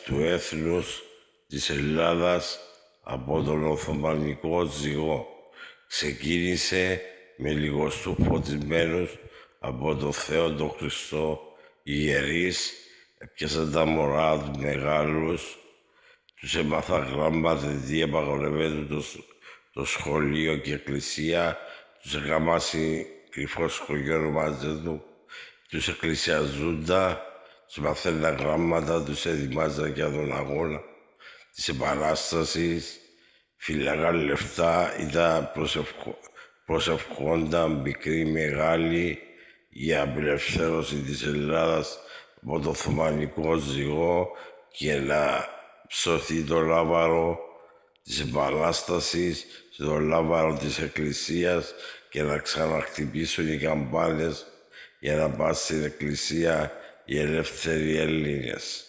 του έθνους της Ελλάδας από τον Οθωμανικό ζυγό. Ξεκίνησε με λιγοστού φωτισμένους από το Θεό τον Χριστό ιερείς, έπιασαν τα μωρά τους μεγάλους, τους έμαθα γράμματα τι απαγορευόταν το σχολείο και η εκκλησία, τους έκαμασι κρυφό σχολείο μαζί του, τους εκκλησιαζούντα, τους μαθαίναν γράμματα, τους ετοιμάζαν για τον αγώνα της Επανάστασης, φυλάγαν λεφτά, ήταν προσευχόντα μικρή μεγάλη για απελευθέρωση της Ελλάδας από το Οθωμανικό ζυγό και να ψωθεί το λάβαρο της Επανάστασης στο λάβαρο της Εκκλησίας και να ξαναχτυπήσουν οι καμπάνες για να πάνε στην Εκκλησία οι ελεύθεροι Έλληνες.